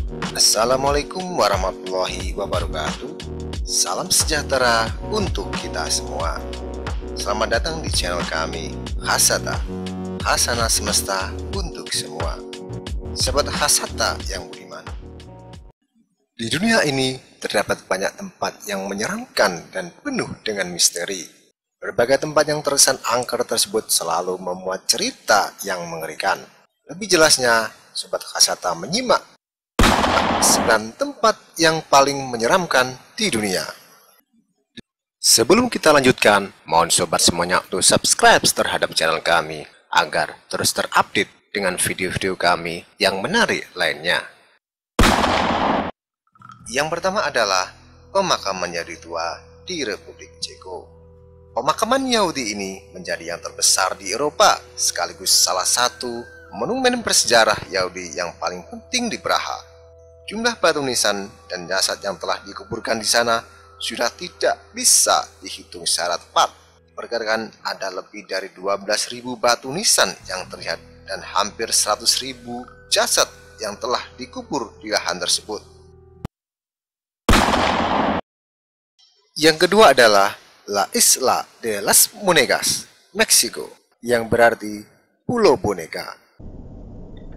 Assalamualaikum warahmatullahi wabarakatuh. Salam sejahtera untuk kita semua. Selamat datang di channel kami, Hasata, Hasanah Semesta untuk semua. Sahabat Hasata yang budiman, di dunia ini terdapat banyak tempat yang menyeramkan dan penuh dengan misteri. Berbagai tempat yang terkesan angker tersebut selalu memuat cerita yang mengerikan. Lebih jelasnya, Sobat Hasata menyimak 9 tempat yang paling menyeramkan di dunia. Sebelum kita lanjutkan, mohon sobat semuanya untuk subscribe terhadap channel kami agar terus terupdate dengan video-video kami yang menarik lainnya. Yang pertama adalah pemakaman Yahudi tua di Republik Ceko. Pemakaman Yahudi ini menjadi yang terbesar di Eropa, sekaligus salah satu monumen bersejarah Yahudi yang paling penting di Praha. Jumlah batu nisan dan jasad yang telah dikuburkan di sana sudah tidak bisa dihitung secara tepat. Perkirakan ada lebih dari 12.000 batu nisan yang terlihat dan hampir 100.000 jasad yang telah dikubur di lahan tersebut. Yang kedua adalah La Isla de las Monegas, Meksiko, yang berarti Pulau Boneka.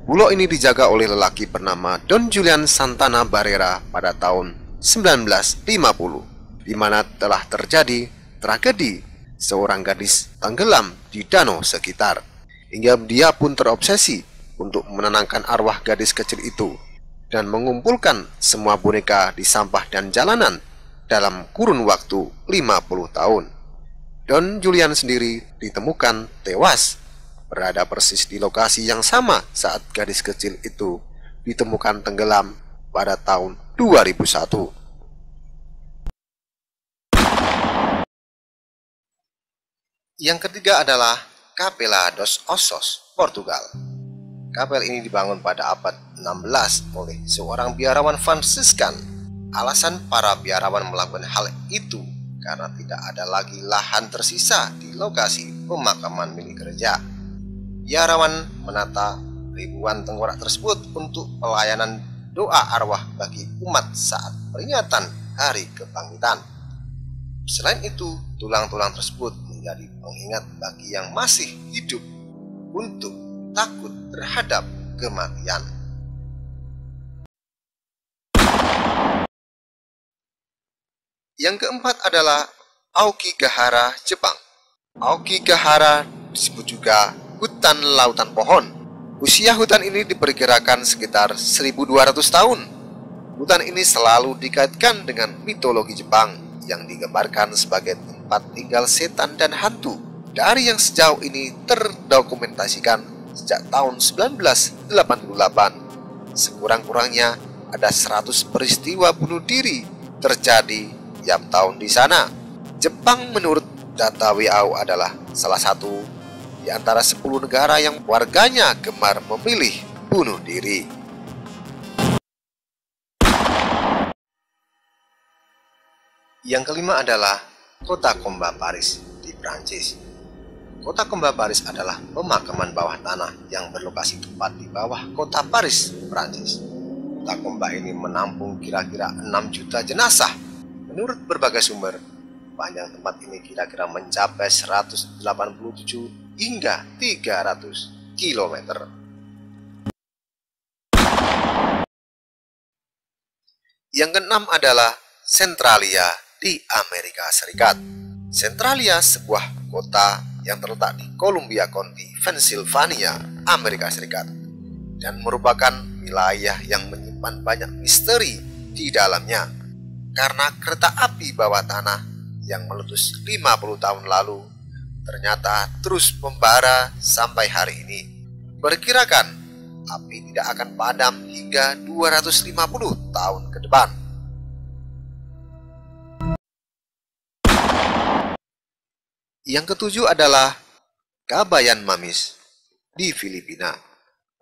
Pulau ini dijaga oleh lelaki bernama Don Julian Santana Barrera pada tahun 1950, di mana telah terjadi tragedi seorang gadis tenggelam di danau sekitar, hingga dia pun terobsesi untuk menenangkan arwah gadis kecil itu dan mengumpulkan semua boneka di sampah dan jalanan dalam kurun waktu 50 tahun. Don Julian sendiri ditemukan tewas berada persis di lokasi yang sama saat gadis kecil itu ditemukan tenggelam pada tahun 2001. Yang ketiga adalah Capela dos Ossos, Portugal. Kapel ini dibangun pada abad 16 oleh seorang biarawan Fransiskan. Alasan para biarawan melakukan hal itu karena tidak ada lagi lahan tersisa di lokasi pemakaman milik gereja. Biarawan menata ribuan tengkorak tersebut untuk pelayanan doa arwah bagi umat saat peringatan Hari Kebangkitan. Selain itu, tulang-tulang tersebut menjadi pengingat bagi yang masih hidup untuk takut terhadap kematian. Yang keempat adalah Aokigahara, Jepang. Aokigahara disebut juga hutan lautan pohon. Usia hutan ini diperkirakan sekitar 1200 tahun. Hutan ini selalu dikaitkan dengan mitologi Jepang yang digambarkan sebagai tempat tinggal setan dan hantu. Dari yang sejauh ini terdokumentasikan sejak tahun 1988, sekurang-kurangnya ada 100 peristiwa bunuh diri terjadi tiap tahun di sana. Jepang menurut data WHO adalah salah satu di antara 10 negara yang warganya gemar memilih bunuh diri. Yang kelima adalah Kota Komba, Paris di Prancis. Kota Komba, Paris adalah pemakaman bawah tanah yang berlokasi tepat di bawah kota Paris, Prancis. Kota Komba ini menampung kira-kira 6 juta jenazah. Menurut berbagai sumber, panjang tempat ini kira-kira mencapai 187 hingga 300 km. Yang keenam adalah Centralia di Amerika Serikat. Centralia sebuah kota yang terletak di Columbia County, Pennsylvania, Amerika Serikat, dan merupakan wilayah yang menyimpan banyak misteri di dalamnya karena kereta api bawah tanah yang meletus 50 tahun lalu ternyata terus membara sampai hari ini. Perkirakan api tidak akan padam hingga 250 tahun ke depan. Yang ketujuh adalah Kabayan Mamis di Filipina.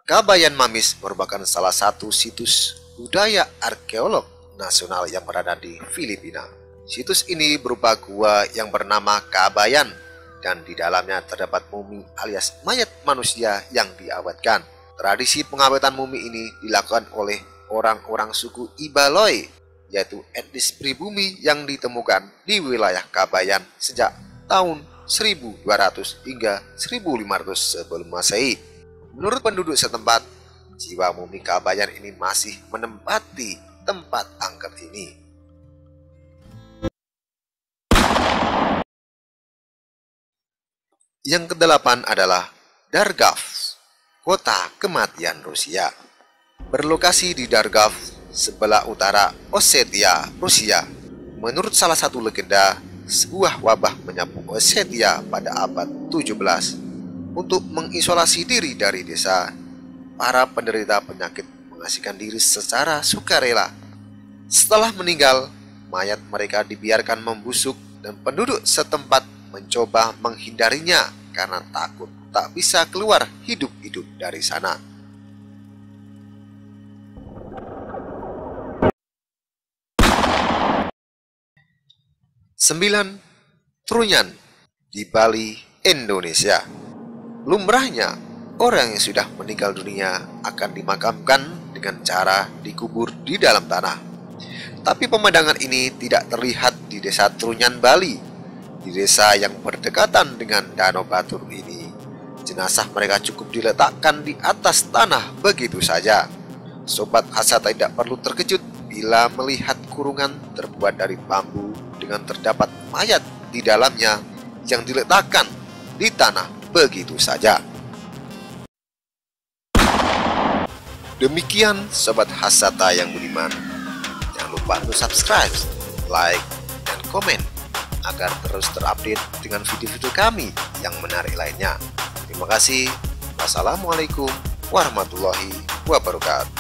Kabayan Mamis merupakan salah satu situs budaya arkeolog nasional yang berada di Filipina. Situs ini berupa gua yang bernama Kabayan dan di dalamnya terdapat mumi alias mayat manusia yang diawetkan. Tradisi pengawetan mumi ini dilakukan oleh orang-orang suku Ibaloi, yaitu etnis pribumi yang ditemukan di wilayah Kabayan sejak tahun 1200 hingga 1500 sebelum Masehi. Menurut penduduk setempat, jiwa mumi Kabayan ini masih menempati tempat angker ini. Yang kedelapan adalah Dargav, kota kematian Rusia. Berlokasi di Dargav, sebelah utara Osetia, Rusia. Menurut salah satu legenda, sebuah wabah menyapu Osetia pada abad 17. Untuk mengisolasi diri dari desa, para penderita penyakit mengasihkan diri secara sukarela. Setelah meninggal, mayat mereka dibiarkan membusuk dan penduduk setempat mencoba menghindarinya karena takut tak bisa keluar hidup-hidup dari sana. Sembilan, Trunyan di Bali, Indonesia. Lumrahnya, orang yang sudah meninggal dunia akan dimakamkan dengan cara dikubur di dalam tanah. Tapi pemandangan ini tidak terlihat di desa Trunyan, Bali. Di desa yang berdekatan dengan Danau Batur ini, jenazah mereka cukup diletakkan di atas tanah begitu saja. Sobat Hasata tidak perlu terkejut bila melihat kurungan terbuat dari bambu dengan terdapat mayat di dalamnya yang diletakkan di tanah begitu saja. Demikian Sobat Hasata yang budiman. Jangan lupa untuk subscribe, like, dan komen agar terus terupdate dengan video-video kami yang menarik lainnya. Terima kasih. Wassalamualaikum warahmatullahi wabarakatuh.